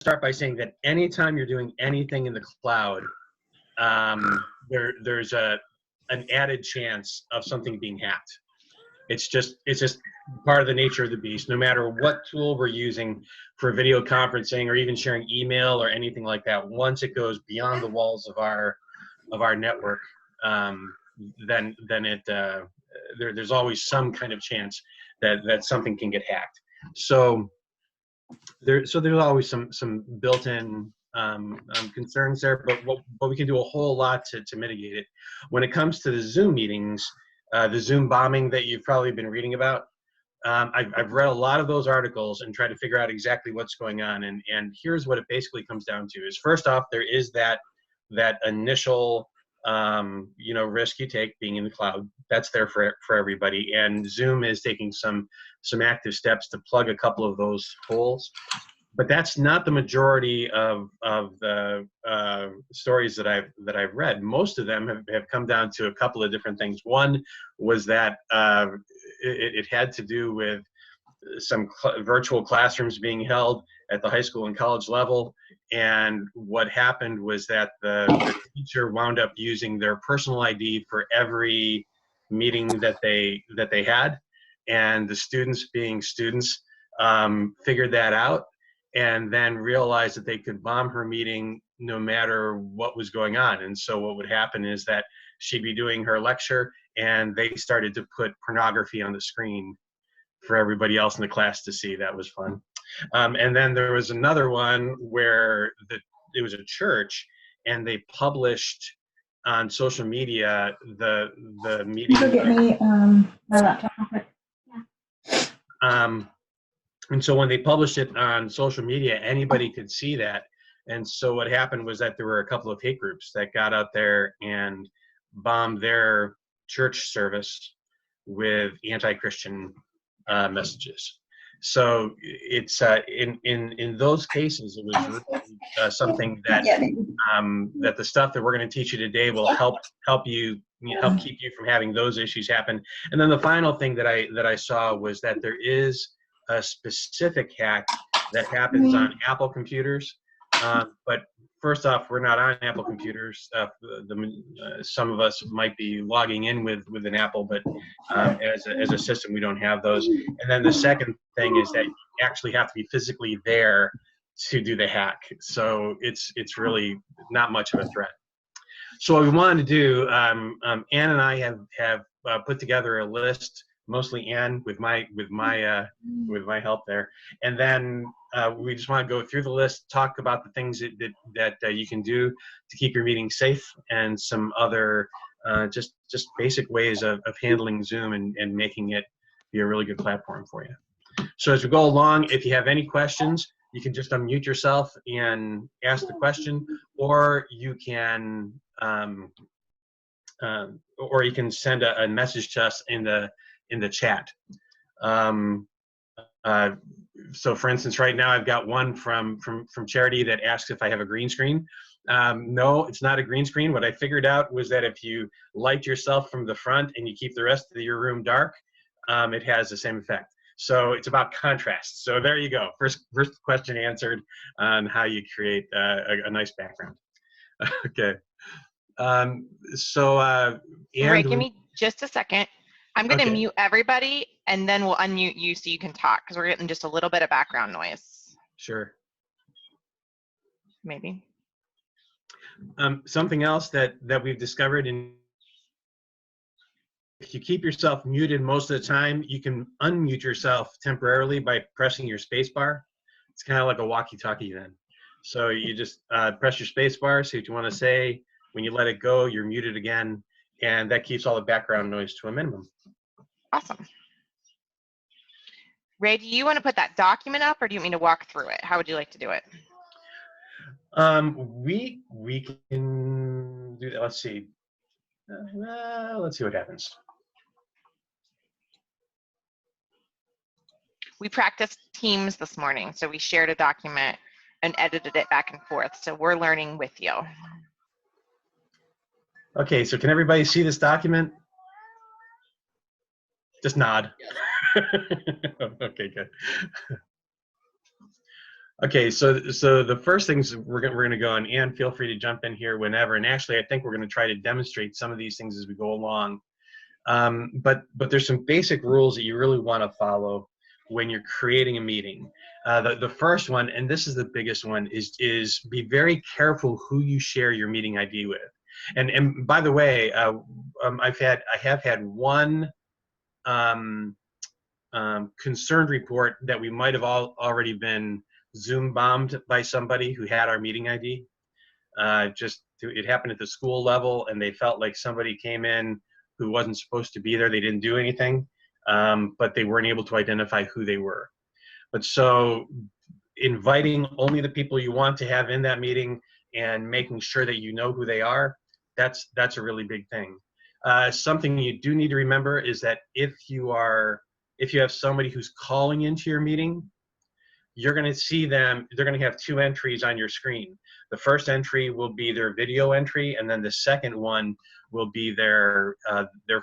start by saying that anytime you're doing anything in the cloud, there's an added chance of something being hacked. It's just part of the nature of the beast. No matter what tool we're using for video conferencing or even sharing email or anything like that, once it goes beyond the walls of our network, then there's always some kind of chance that something can get hacked. So there's always some built-in concerns there, but we can do a whole lot to mitigate it. When it comes to the Zoom meetings, the Zoom bombing that you've probably been reading about, I've read a lot of those articles and tried to figure out exactly what's going on. And here's what it basically comes down to: is first off, there is that initial risk you take being in the cloud. That's there for everybody, and Zoom is taking some active steps to plug a couple of those holes. But that's not the majority of the stories that I've read. Most of them have come down to a couple of different things. One was that it had to do with some virtual classrooms being held at the high school and college level, and what happened was that the teacher wound up using their personal ID for every meeting that they had, and the students, being students, figured that out and then realized that they could bomb her meeting no matter what was going on. And so what would happen is that she'd be doing her lecture and they started to put pornography on the screen for everybody else in the class to see. That was fun. And then there was another one where it was a church, and they published on social media the meeting. Can you get me my laptop real quick? Yeah. And so when they published it on social media, anybody could see that. And so what happened was that there were a couple of hate groups that got out there and bombed their church service with anti-Christian messages. So it's in those cases, it was really something that that the stuff that we're going to teach you today will help keep you from having those issues happen. And then the final thing that I saw was that there is a specific hack that happens on Apple computers, but first off, we're not on Apple computers. Some of us might be logging in with an Apple, but as a system, we don't have those. And then the second thing is that you actually have to be physically there to do the hack. So it's really not much of a threat. So what we wanted to do, Ann and I have put together a list. Mostly Ann with my help there, and then we just want to go through the list, talk about the things that you can do to keep your meeting safe, and some other just basic ways of handling Zoom and making it be a really good platform for you. So as we go along, if you have any questions, you can just unmute yourself and ask the question, or you can send a message to us in the chat. So for instance, right now I've got one from Charity that asks if I have a green screen. No, it's not a green screen. What I figured out was that if you light yourself from the front and you keep the rest of your room dark, it has the same effect. So it's about contrast. So there you go. First question answered on how you create a nice background. Okay. Ray, give me just a second. I'm going to mute everybody, and then we'll unmute you so you can talk, because we're getting just a little bit of background noise. Sure. Maybe. Something else that we've discovered, if you keep yourself muted most of the time, you can unmute yourself temporarily by pressing your space bar. It's kind of like a walkie-talkie then. So you just press your space bar, say what you want to say. When you let it go, you're muted again, and that keeps all the background noise to a minimum. Awesome. Ray, do you want to put that document up, or do you want me to walk through it? How would you like to do it? We can do that. Let's see. Let's see what happens. We practiced Teams this morning, so we shared a document and edited it back and forth. So we're learning with you. Okay, so can everybody see this document? Just nod. Okay, good. Okay, so the first things we're gonna go, and Ann, feel free to jump in here whenever. And actually, I think we're gonna try to demonstrate some of these things as we go along. But there's some basic rules that you really want to follow when you're creating a meeting. The first one, and this is the biggest one, is be very careful who you share your meeting ID with. And by the way, I have had one um, concerned report that we might have already been Zoom bombed by somebody who had our meeting ID. It happened at the school level, and they felt like somebody came in who wasn't supposed to be there. They didn't do anything, but they weren't able to identify who they were. But so inviting only the people you want to have in that meeting and making sure that you know who they are, that's a really big thing. Something you do need to remember is that if you have somebody who's calling into your meeting, you're going to see them, they're going to have two entries on your screen. The first entry will be their video entry, and then the second one will be their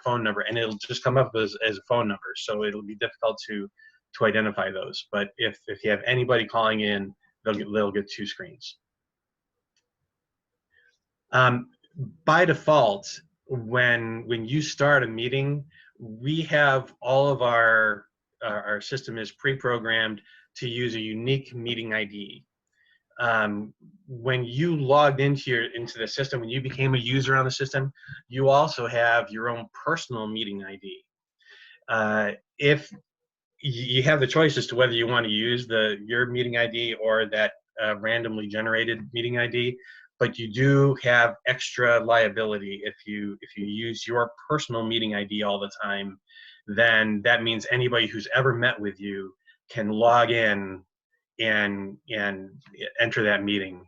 phone number, and it'll just come up as a phone number, so it'll be difficult to identify those. But if you have anybody calling in, they'll get two screens. By default, when you start a meeting, we have all of our system is pre-programmed to use a unique meeting ID. When you logged into the system, when you became a user on the system, you also have your own personal meeting ID. If you have the choice as to whether you want to use your meeting ID or that randomly generated meeting ID, but you do have extra liability if you use your personal meeting ID all the time. Then that means anybody who's ever met with you can log in and enter that meeting,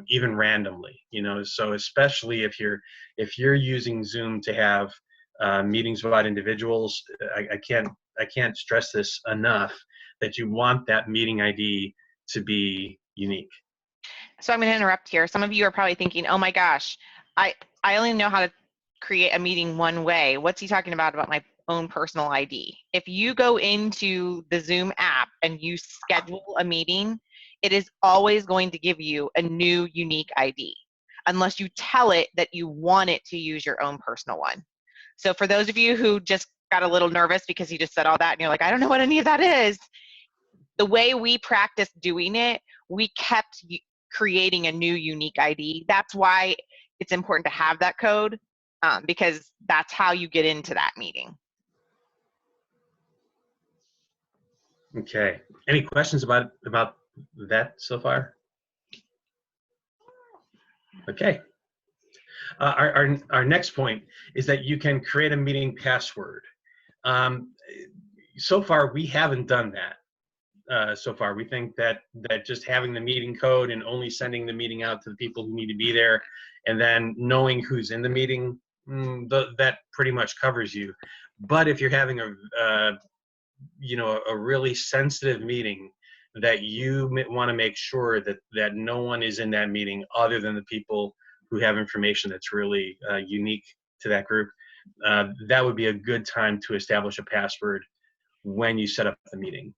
even randomly. So especially if you're using Zoom to have meetings about individuals, I can't stress this enough, that you want that meeting ID to be unique. So I'm going to interrupt here. Some of you are probably thinking, oh my gosh, I only know how to create a meeting one way. What's he talking about my own personal ID? If you go into the Zoom app and you schedule a meeting, it is always going to give you a new unique ID, unless you tell it that you want it to use your own personal one. So for those of you who just got a little nervous because he just said all that and you're like, I don't know what any of that is, the way we practiced doing it, we kept creating a new unique ID. That's why it's important to have that code, because that's how you get into that meeting. Okay. Any questions about that so far? Okay. Our next point is that you can create a meeting password. So far, we haven't done that. So far, we think that just having the meeting code and only sending the meeting out to the people who need to be there, and then knowing who's in the meeting, that pretty much covers you. But if you're having a really sensitive meeting, that you want to make sure that no one is in that meeting other than the people who have information that's really unique to that group, that would be a good time to establish a password when you set up the meeting.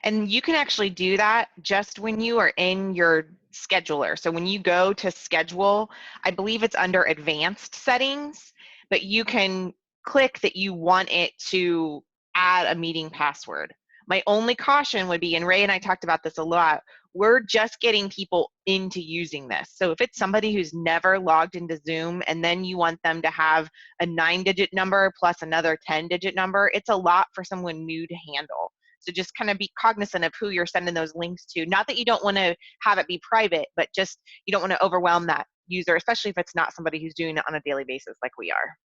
And you can actually do that just when you are in your scheduler. So when you go to schedule, I believe it's under advanced settings, but you can click that you want it to add a meeting password. My only caution would be, and Ray and I talked about this a lot, we're just getting people into using this. So if it's somebody who's never logged into Zoom and then you want them to have a 9-digit number plus another 10-digit number, it's a lot for someone new to handle. So just kind of be cognizant of who you're sending those links to. Not that you don't want to have it be private, but just you don't want to overwhelm that user, especially if it's not somebody who's doing it on a daily basis like we are.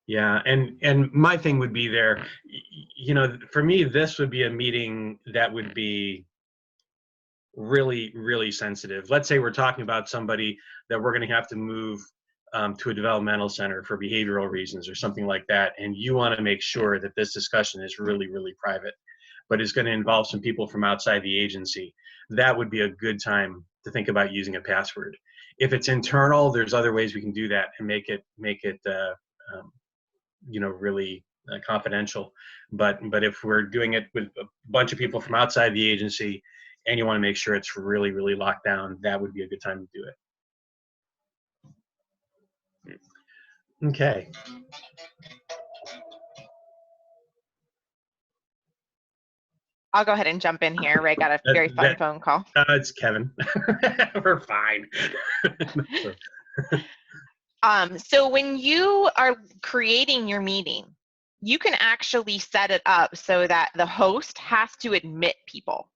Yeah, and my thing would be there, for me, this would be a meeting that would be really, really sensitive. Let's say we're talking about somebody that we're going to have to move to a developmental center for behavioral reasons or something like that, and you want to make sure that this discussion is really, really private, but it's going to involve some people from outside the agency. That would be a good time to think about using a password. If it's internal, there's other ways we can do that and make it really confidential. But if we're doing it with a bunch of people from outside the agency, and you want to make sure it's really, really locked down, that would be a good time to do it. Okay. I'll go ahead and jump in here. Ray got a very fun phone call. It's Kevin. We're fine. So when you are creating your meeting, you can actually set it up so that the host has to admit people.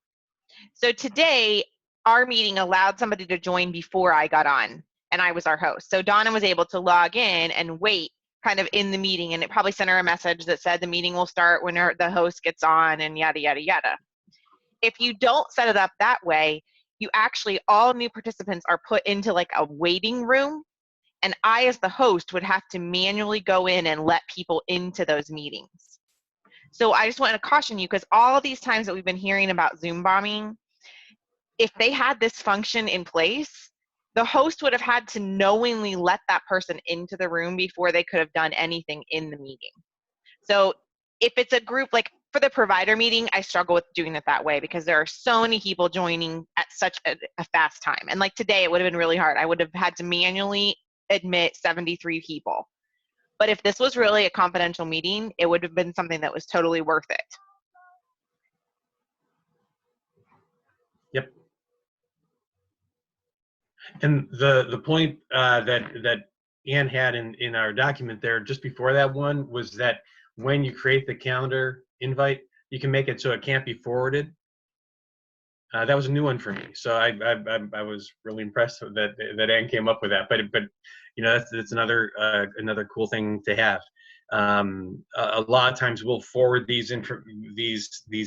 So today, our meeting allowed somebody to join before I got on, and I was our host. So Donna was able to log in and wait kind of in the meeting, and it probably sent her a message that said the meeting will start when the host gets on and yada, yada, yada. If you don't set it up that way, you actually, all new participants are put into like a waiting room, and I, as the host, would have to manually go in and let people into those meetings. So I just want to caution you, because all of these times that we've been hearing about Zoom bombing, if they had this function in place, the host would have had to knowingly let that person into the room before they could have done anything in the meeting. So if it's a group, like for the provider meeting, I struggle with doing it that way because there are so many people joining at such a fast time. And like today, it would have been really hard. I would have had to manually admit 73 people. But if this was really a confidential meeting, it would have been something that was totally worth it. Yep. And the point that Ann had in our document there just before that one was that when you create the calendar invite, you can make it so it can't be forwarded. That was a new one for me, so I was really impressed that Ann came up with that. But you know, that's another cool thing to have. A lot of times we'll forward these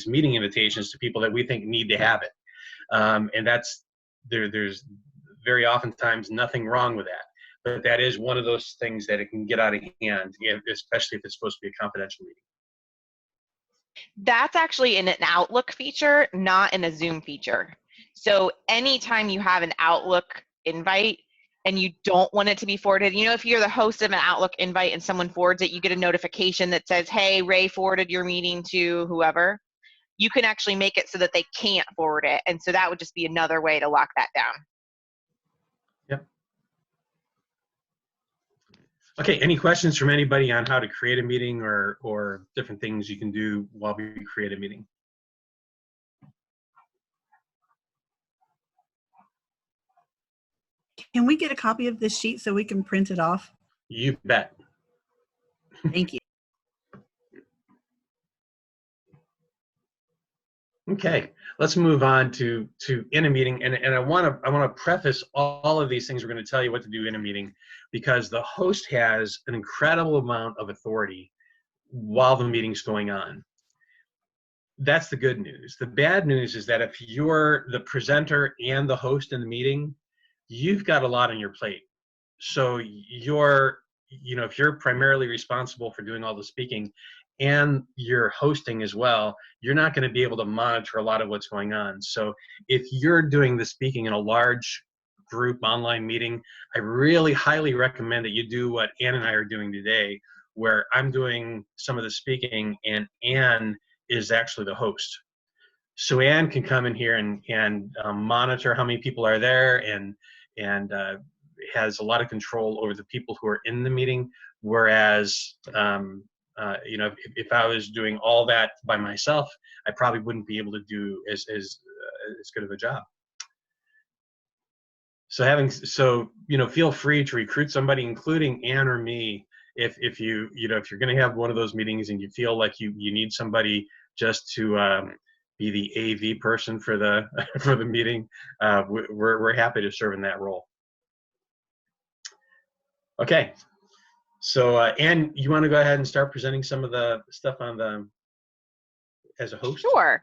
meeting invitations to people that we think need to have it, and there's very oftentimes nothing wrong with that. But that is one of those things that it can get out of hand, especially if it's supposed to be a confidential meeting. That's actually in an Outlook feature, not in a Zoom feature. So anytime you have an Outlook invite and you don't want it to be forwarded, you know, if you're the host of an Outlook invite and someone forwards it, you get a notification that says, hey, Ray forwarded your meeting to whoever. You can actually make it so that they can't forward it. And so that would just be another way to lock that down. Yep. Okay, any questions from anybody on how to create a meeting or different things you can do while we create a meeting? Can we get a copy of this sheet so we can print it off? You bet. Thank you. Okay, let's move on to in a meeting, and I want to preface all of these things we're going to tell you what to do in a meeting, because the host has an incredible amount of authority while the meeting's going on. That's the good news. The bad news is that if you're the presenter and the host in the meeting, you've got a lot on your plate. So if you're primarily responsible for doing all the speaking and you're hosting as well, you're not going to be able to monitor a lot of what's going on. So if you're doing the speaking in a large group online meeting, I really highly recommend that you do what Ann and I are doing today, where I'm doing some of the speaking and Ann is actually the host. So Ann can come in here and monitor how many people are there and has a lot of control over the people who are in the meeting. Whereas, if I was doing all that by myself, I probably wouldn't be able to do as good of a job. So feel free to recruit somebody, including Ann or me, if you're going to have one of those meetings and you feel like you need somebody just to be the AV person for the for the meeting. We're happy to serve in that role. Okay, so Ann, you want to go ahead and start presenting some of the stuff as a host? Sure.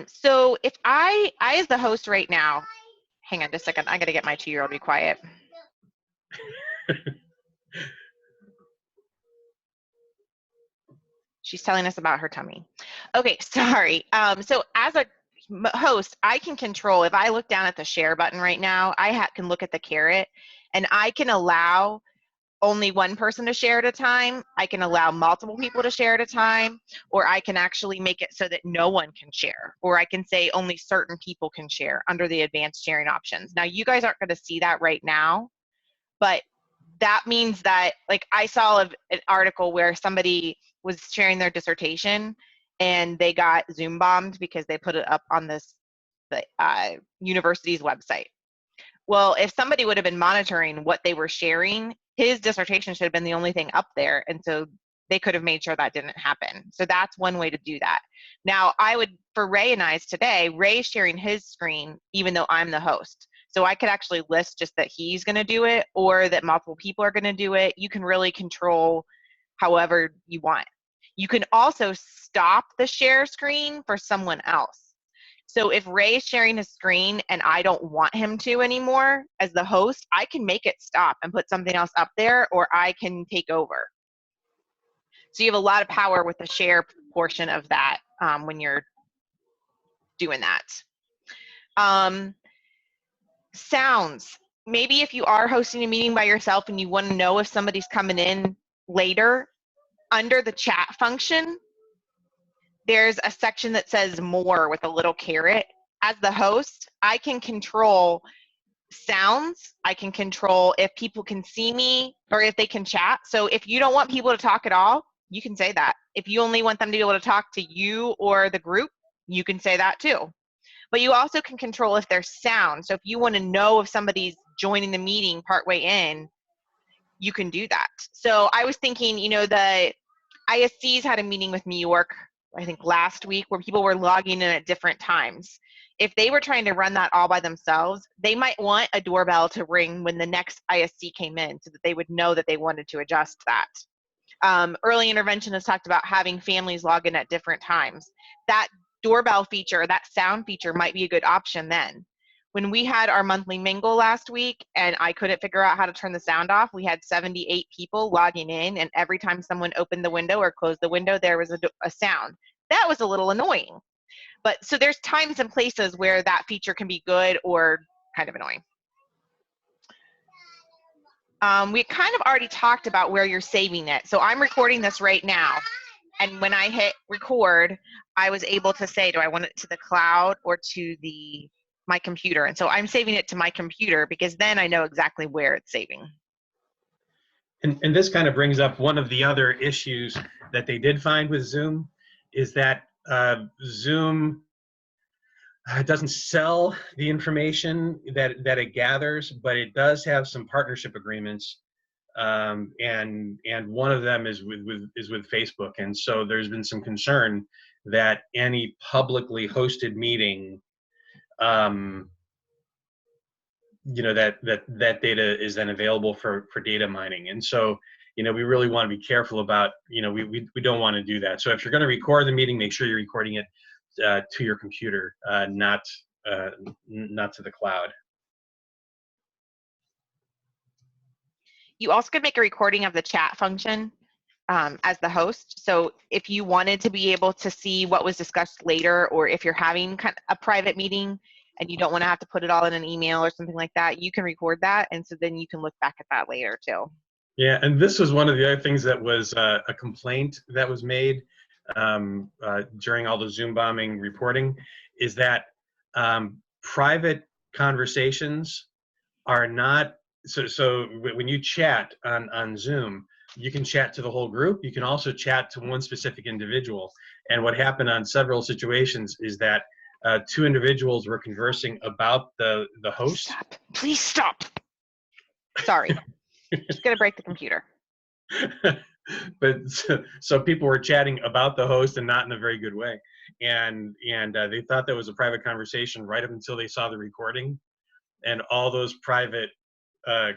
So if I as the host right now, hang on just a second, I got to get my 2-year-old to be quiet. She's telling us about her tummy. Okay, sorry. So as a host, I can control, if I look down at the share button right now, I can look at the caret and I can allow only one person to share at a time. I can allow multiple people to share at a time, or I can actually make it so that no one can share, or I can say only certain people can share under the advanced sharing options. Now, you guys aren't going to see that right now, but that means that, like, I saw an article where somebody was sharing their dissertation and they got Zoom bombed because they put it up on the university's website. Well, if somebody would have been monitoring what they were sharing, his dissertation should have been the only thing up there. And so they could have made sure that didn't happen. So that's one way to do that. Now, for Ray and I's today, Ray's sharing his screen, even though I'm the host. So I could actually list just that he's going to do it, or that multiple people are going to do it. You can really control however you want. You can also stop the share screen for someone else. So if Ray is sharing his screen and I don't want him to anymore as the host, I can make it stop and put something else up there, or I can take over. So you have a lot of power with the share portion of that when you're doing that. Sounds. Maybe if you are hosting a meeting by yourself and you want to know if somebody's coming in later, under the chat function, there's a section that says more with a little caret. As the host, I can control sounds. I can control if people can see me or if they can chat. So if you don't want people to talk at all, you can say that. If you only want them to be able to talk to you or the group, you can say that too. But you also can control if there's sound. So if you want to know if somebody's joining the meeting partway in, you can do that. So I was thinking, the ISCs had a meeting with New York, I think last week, where people were logging in at different times. If they were trying to run that all by themselves, they might want a doorbell to ring when the next ISC came in so that they would know that they wanted to adjust that. Early intervention has talked about having families log in at different times. That doorbell feature, that sound feature might be a good option then. When we had our monthly mingle last week and I couldn't figure out how to turn the sound off, we had 78 people logging in, and every time someone opened the window or closed the window, there was a sound. That was a little annoying. But so there's times and places where that feature can be good or kind of annoying. We kind of already talked about where you're saving it. So I'm recording this right now. And when I hit record, I was able to say, do I want it to the cloud or to my computer? And so I'm saving it to my computer because then I know exactly where it's saving. And this kind of brings up one of the other issues that they did find with Zoom, is that Zoom doesn't sell the information that it gathers, but it does have some partnership agreements, and one of them is with Facebook. And so there's been some concern that any publicly hosted meeting, that data is then available for data mining. And so, we really want to be careful about, we don't want to do that. So if you're going to record the meeting, make sure you're recording it to your computer, not to the cloud. You also could make a recording of the chat function as the host. So if you wanted to be able to see what was discussed later, or if you're having kind of a private meeting and you don't want to have to put it all in an email or something like that, you can record that, and so then you can look back at that later too. Yeah, and this was one of the other things that was a complaint that was made during all the Zoom bombing reporting, is that private conversations are not, so when you chat on Zoom, you can chat to the whole group. You can also chat to one specific individual. And what happened on several situations is that two individuals were conversing about the host. Stop. Please stop. Sorry. Just gonna break the computer. But so people were chatting about the host and not in a very good way. And they thought that was a private conversation right up until they saw the recording. And all those private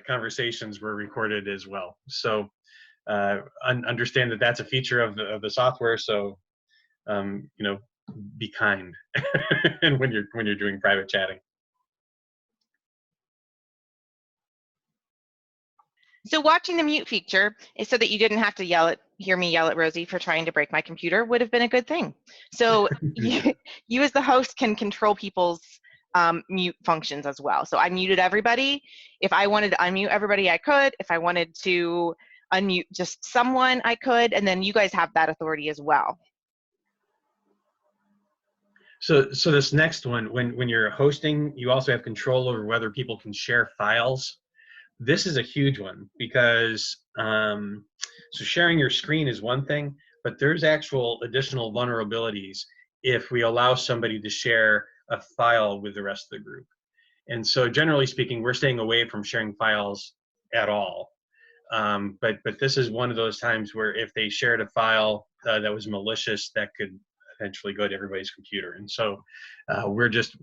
conversations were recorded as well. So understand that that's a feature of the software. So be kind and when you're doing private chatting. So watching the mute feature is so that you didn't have to hear me yell at Rosie for trying to break my computer would have been a good thing. So you as the host can control people's mute functions as well. So I muted everybody. If I wanted to unmute everybody, I could. If I wanted to unmute just someone, I could. And then you guys have that authority as well. So this next one, when you're hosting, you also have control over whether people can share files. This is a huge one because so sharing your screen is one thing, but there's actual additional vulnerabilities if we allow somebody to share a file with the rest of the group. And so generally speaking, we're staying away from sharing files at all. But this is one of those times where if they shared a file that was malicious, that could eventually go to everybody's computer. And so we're just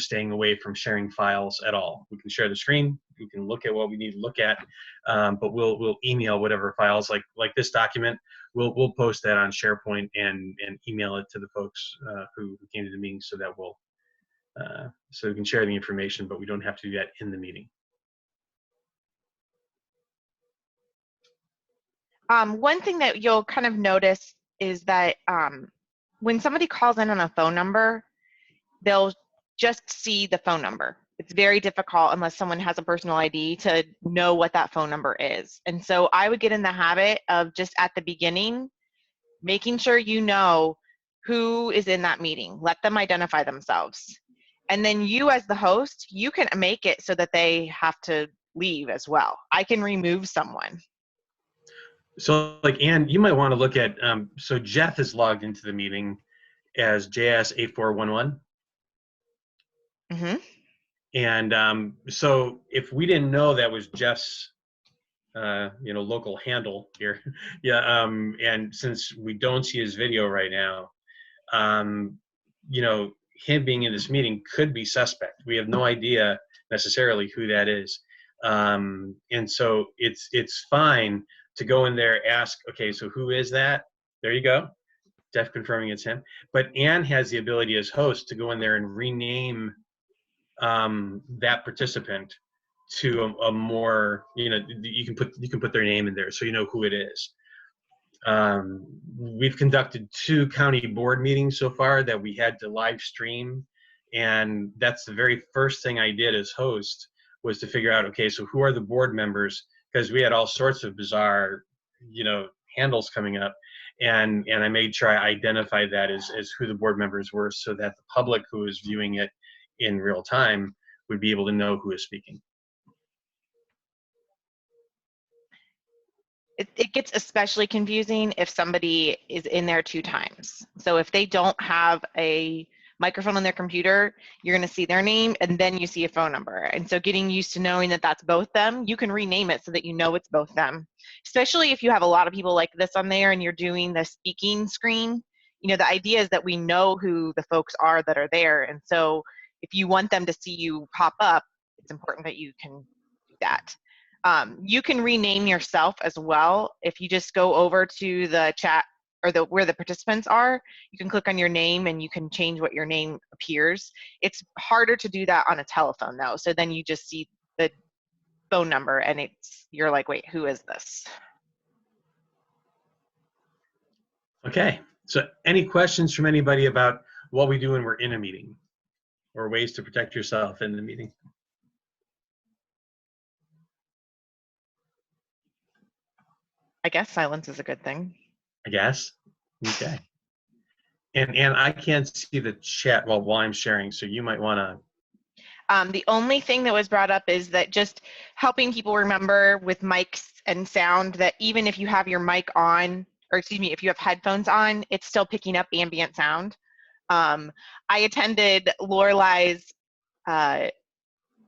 staying away from sharing files at all. We can share the screen, we can look at what we need to look at, but we'll email whatever files like this document. We'll post that on SharePoint and email it to the folks who came to the meeting, so that so we can share the information, but we don't have to do that in the meeting. One thing that you'll kind of notice is that when somebody calls in on a phone number, they'll just see the phone number. It's very difficult unless someone has a personal ID to know what that phone number is. And so I would get in the habit of just at the beginning, making sure you know who is in that meeting. Let them identify themselves. And then you as the host, you can make it so that they have to leave as well. I can remove someone. So like, Ann, you might want to look at, so Jeff is logged into the meeting as JS8411. Mm-hmm. And so if we didn't know that was Jeff's, local handle here, yeah, and since we don't see his video right now, him being in this meeting could be suspect. We have no idea necessarily who that is. And so it's fine to go in there, ask, okay, so who is that? There you go. Jeff confirming it's him. But Ann has the ability as host to go in there and rename that participant to a more, you can put their name in there so you know who it is. We've conducted 2 county board meetings so far that we had to live stream, and that's the very first thing I did as host, was to figure out, okay, so who are the board members, because we had all sorts of bizarre handles coming up, and I made sure I identified that as who the board members were, so that the public who is viewing it in real time would be able to know who is speaking. It gets especially confusing if somebody is in there 2 times. So if they don't have a microphone on their computer, you're going to see their name and then you see a phone number. And so getting used to knowing that that's both them, you can rename it so that you know it's both them. Especially if you have a lot of people like this on there and you're doing the speaking screen. The idea is that we know who the folks are that are there. And so if you want them to see you pop up, it's important that you can do that. You can rename yourself as well. If you just go over to the chat or where the participants are, you can click on your name and you can change what your name appears. It's harder to do that on a telephone though. So then you just see the phone number and you're like, wait, who is this? Okay, so any questions from anybody about what we do when we're in a meeting, or ways to protect yourself in the meeting? I guess silence is a good thing. I guess. Okay. And I can't see the chat while I'm sharing, so you might want to. The only thing that was brought up is that just helping people remember with mics and sound that even if you have your mic on, or excuse me, if you have headphones on, it's still picking up ambient sound. I attended Lorelai's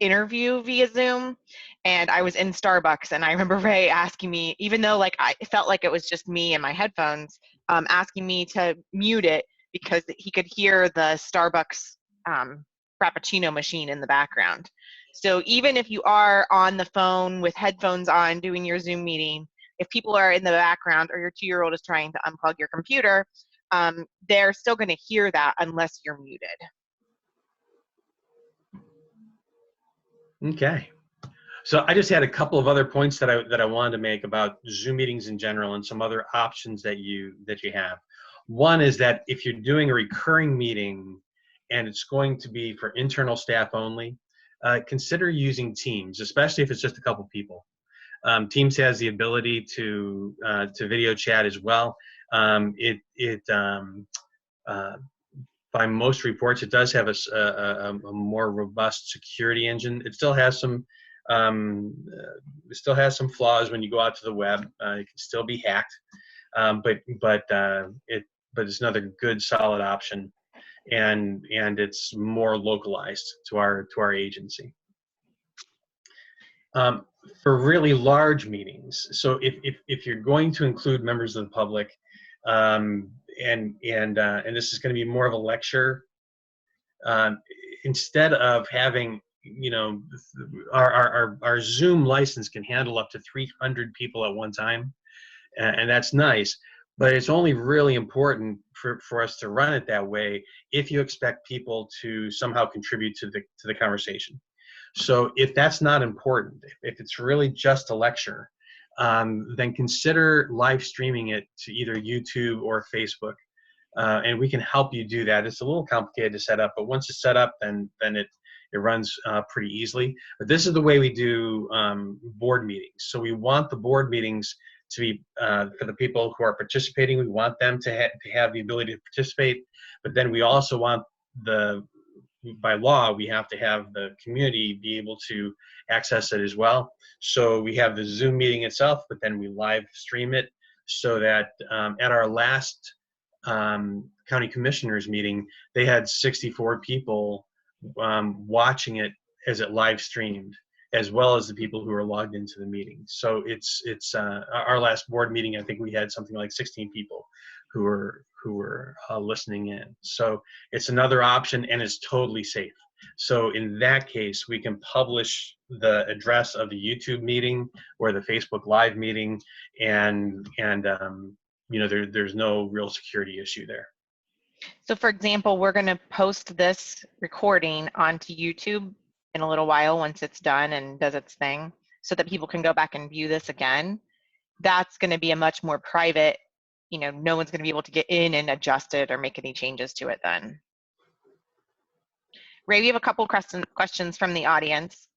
interview via Zoom, and I was in Starbucks, and I remember Ray asking me, even though like I felt like it was just me and my headphones, asking me to mute it because he could hear the Starbucks Frappuccino machine in the background. So even if you are on the phone with headphones on doing your Zoom meeting, if people are in the background or your 2-year-old is trying to unplug your computer, they're still going to hear that unless you're muted. Okay. So I just had a couple of other points that I wanted to make about Zoom meetings in general and some other options that you have. One is that if you're doing a recurring meeting and it's going to be for internal staff only, consider using Teams, especially if it's just a couple people. Teams has the ability to video chat as well. By most reports, it does have a more robust security engine. It still has some flaws when you go out to the web. It can still be hacked, but it's another good solid option, and it's more localized to our agency. For really large meetings, so if you're going to include members of the public, and this is going to be more of a lecture, instead of having, our Zoom license can handle up to 300 people at one time, and that's nice, but it's only really important for us to run it that way if you expect people to somehow contribute to the conversation. So if that's not important, if it's really just a lecture, then consider live streaming it to either YouTube or Facebook, and we can help you do that. It's a little complicated to set up, but once it's set up, then it runs pretty easily. But this is the way we do board meetings. So we want the board meetings to be for the people who are participating. We want them to have the ability to participate, but then we also want by law, we have to have the community be able to access it as well. So we have the Zoom meeting itself, but then we live stream it, so that at our last county commissioners meeting, they had 64 people watching it as it live streamed, as well as the people who are logged into the meeting. So it's our last board meeting, I think we had something like 16 people who were listening in. So it's another option, and it's totally safe. So in that case, we can publish the address of the YouTube meeting or the Facebook Live meeting, and there's no real security issue there. So for example, we're going to post this recording onto YouTube in a little while once it's done and does its thing, so that people can go back and view this again. That's going to be a much more private, no one's going to be able to get in and adjust it or make any changes to it then. Ray, we have a couple questions from the audience.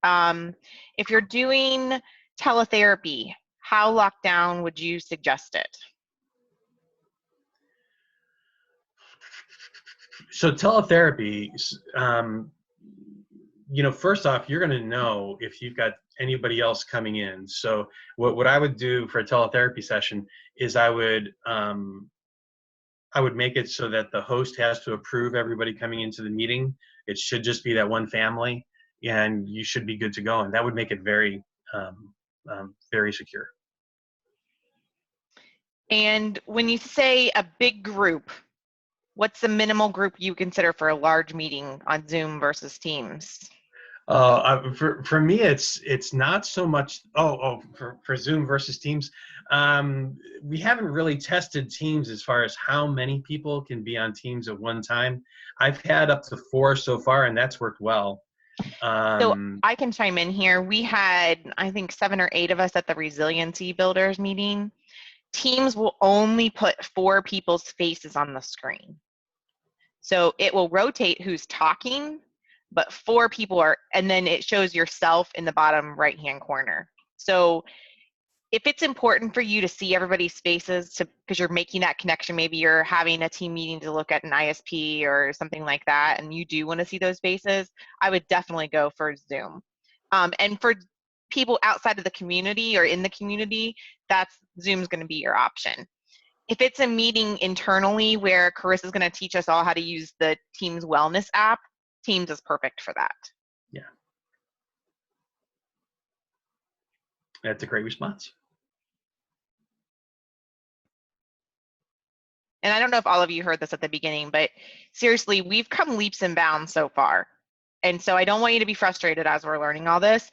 If you're doing teletherapy, how locked down would you suggest it? So teletherapy, first off, you're going to know if you've got anybody else coming in. So what I would do for a teletherapy session is I would make it so that the host has to approve everybody coming into the meeting. It should just be that one family, and you should be good to go. And that would make it very, very secure. And when you say a big group, what's the minimal group you consider for a large meeting on Zoom versus Teams? For me, it's not so much. For Zoom versus Teams, we haven't really tested Teams as far as how many people can be on Teams at one time. I've had up to 4 so far, and that's worked well. So I can chime in here. We had, I think, 7 or 8 of us at the Resiliency Builders meeting. Teams will only put 4 people's faces on the screen. So it will rotate who's talking, but 4 people are, and then it shows yourself in the bottom right-hand corner. So if it's important for you to see everybody's faces because you're making that connection, maybe you're having a team meeting to look at an ISP or something like that, and you do want to see those faces, I would definitely go for Zoom. And for people outside of the community or in the community, Zoom's going to be your option. If it's a meeting internally where Carissa's going to teach us all how to use the Teams Wellness app, Teams is perfect for that. Yeah. That's a great response. And I don't know if all of you heard this at the beginning, but seriously, we've come leaps and bounds so far. And so I don't want you to be frustrated as we're learning all this.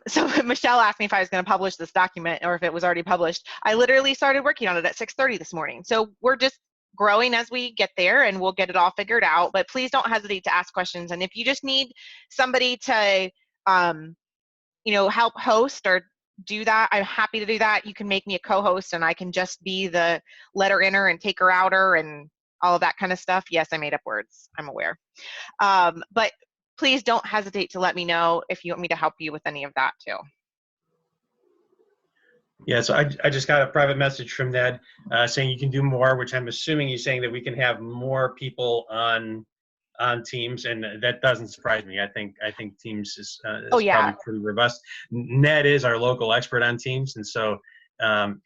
So Michelle asked me if I was going to publish this document or if it was already published. I literally started working on it at 6:30 this morning. So we're just growing as we get there, and we'll get it all figured out. But please don't hesitate to ask questions. And if you just need somebody to, help host or do that, I'm happy to do that. You can make me a co-host, and I can just be the letter inner and taker outer and all of that kind of stuff. Yes, I made up words. I'm aware. But please don't hesitate to let me know if you want me to help you with any of that too. Yeah, so I just got a private message from Ned saying you can do more, which I'm assuming he's saying that we can have more people on Teams, and that doesn't surprise me. I think Teams is Oh, yeah. probably pretty robust. Ned is our local expert on Teams, and so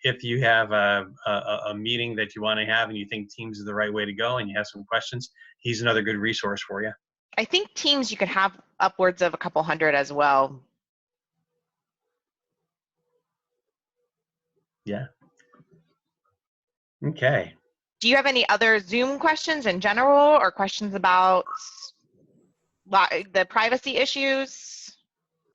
if you have a meeting that you want to have and you think Teams is the right way to go and you have some questions, he's another good resource for you. I think Teams you can have upwards of a couple hundred as well. Yeah. Okay. Do you have any other Zoom questions in general or questions about the privacy issues?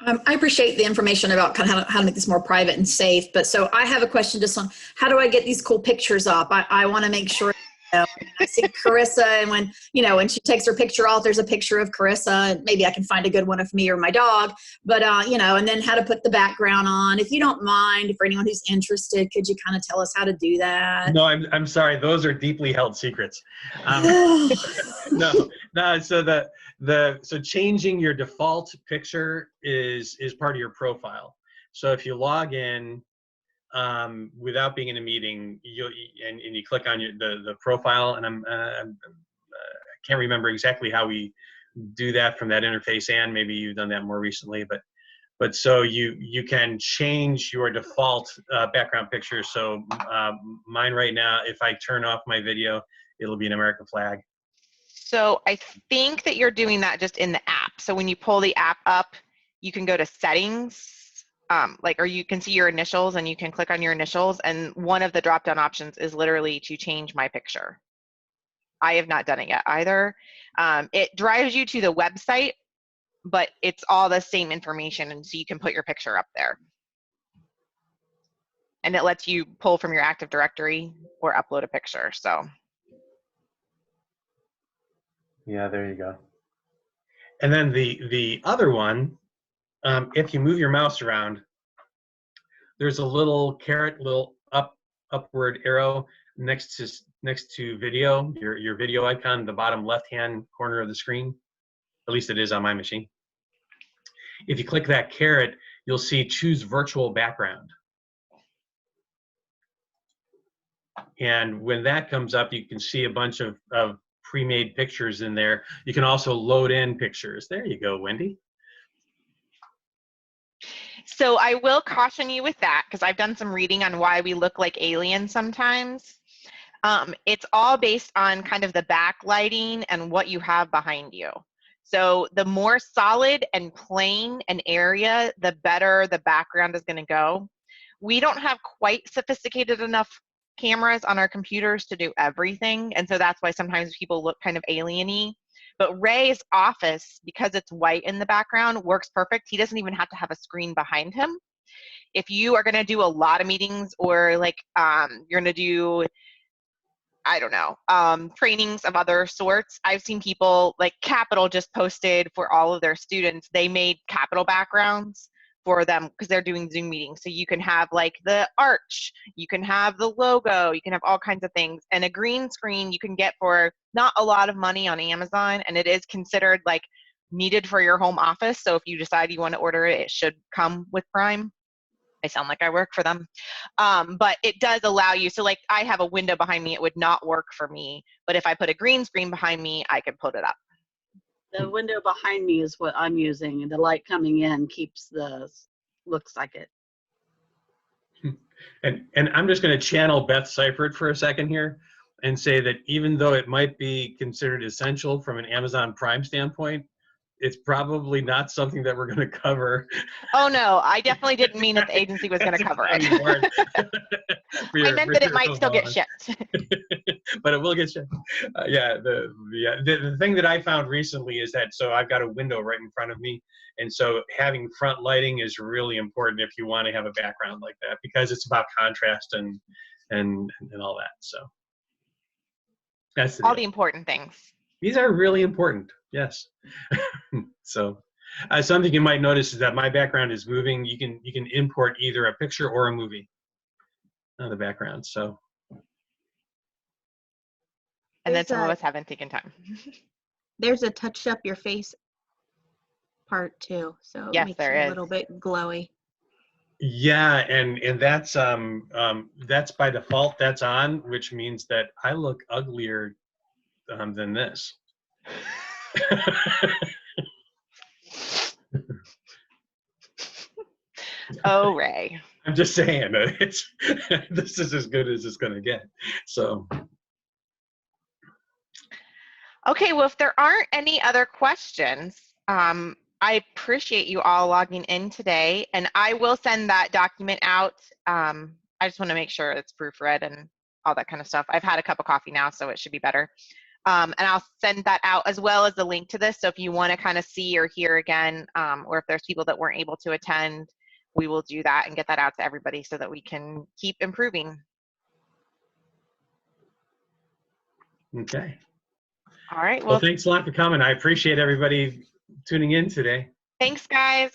I appreciate the information about kind of how to make this more private and safe. But so I have a question just on how do I get these cool pictures up? I want to make sure, I see Carissa, and when she takes her picture off, there's a picture of Carissa, and maybe I can find a good one of me or my dog. But, and then how to put the background on. If you don't mind, for anyone who's interested, could you kind of tell us how to do that? No, I'm sorry. Those are deeply held secrets. No. So changing your default picture is part of your profile. So if you log in without being in a meeting, and you click on the profile, and I can't remember exactly how we do that from that interface, and maybe you've done that more recently, but so you can change your default background picture. So mine right now, if I turn off my video, it'll be an American flag. So I think that you're doing that just in the app. So when you pull the app up, you can go to settings, or you can see your initials and you can click on your initials. And one of the drop-down options is literally to change my picture. I have not done it yet either. It drives you to the website, but it's all the same information. And so you can put your picture up there. And it lets you pull from your Active Directory or upload a picture. So. Yeah, there you go. And then the other one, if you move your mouse around, there's a little caret, little upward arrow next to video, your video icon, the bottom left-hand corner of the screen. At least it is on my machine. If you click that caret, you'll see choose virtual background. And when that comes up, you can see a bunch of pre-made pictures in there. You can also load in pictures. There you go, Wendy. So I will caution you with that because I've done some reading on why we look like aliens sometimes. It's all based on kind of the backlighting and what you have behind you. So the more solid and plain an area, the better the background is going to go. We don't have quite sophisticated enough cameras on our computers to do everything, and so that's why sometimes people look kind of alien-y. But Ray's office, because it's white in the background, works perfect. He doesn't even have to have a screen behind him. If you are going to do a lot of meetings, or like you're going to do, I don't know, trainings of other sorts. I've seen people, like Capital just posted for all of their students, they made Capital backgrounds for them because they're doing Zoom meetings. So you can have like the arch, you can have the logo, you can have all kinds of things. And a green screen you can get for not a lot of money on Amazon, and it is considered like needed for your home office. So if you decide you want to order it, it should come with Prime. I sound like I work for them. But it does allow you, so like I have a window behind me, it would not work for me. But if I put a green screen behind me, I could put it up. The window behind me is what I'm using, and the light coming in keeps looks like it. And I'm just going to channel Beth Seifert for a second here and say that even though it might be considered essential from an Amazon Prime standpoint, it's probably not something that we're going to cover. Oh no, I definitely didn't mean that the agency was going to cover it. I meant that it might still get shipped. But it will get shipped. The thing that I found recently is that, so I've got a window right in front of me, and so having front lighting is really important if you want to have a background like that, because it's about contrast and all that. So that's all the important things. These are really important. Yes. So something you might notice is that my background is moving. You can import either a picture or a movie on the background. So And then There's some of a- us haven't taken time. There's a touch up your face part too, so it Yes, makes there you is. a little bit glowy. Yeah, and that's by default, that's on, which means that I look uglier than this. Oh, Ray. I'm just saying, it's this is as good as it's gonna get. So Okay, well, if there aren't any other questions, I appreciate you all logging in today, and I will send that document out. I just want to make sure it's proofread and all that kind of stuff. I've had a cup of coffee now, so it should be better. And I'll send that out as well as the link to this. So if you want to kind of see or hear again, or if there's people that weren't able to attend, we will do that and get that out to everybody so that we can keep improving. okay. All right, Well, well, thanks a lot for coming. I appreciate everybody tuning in today. thanks, guys.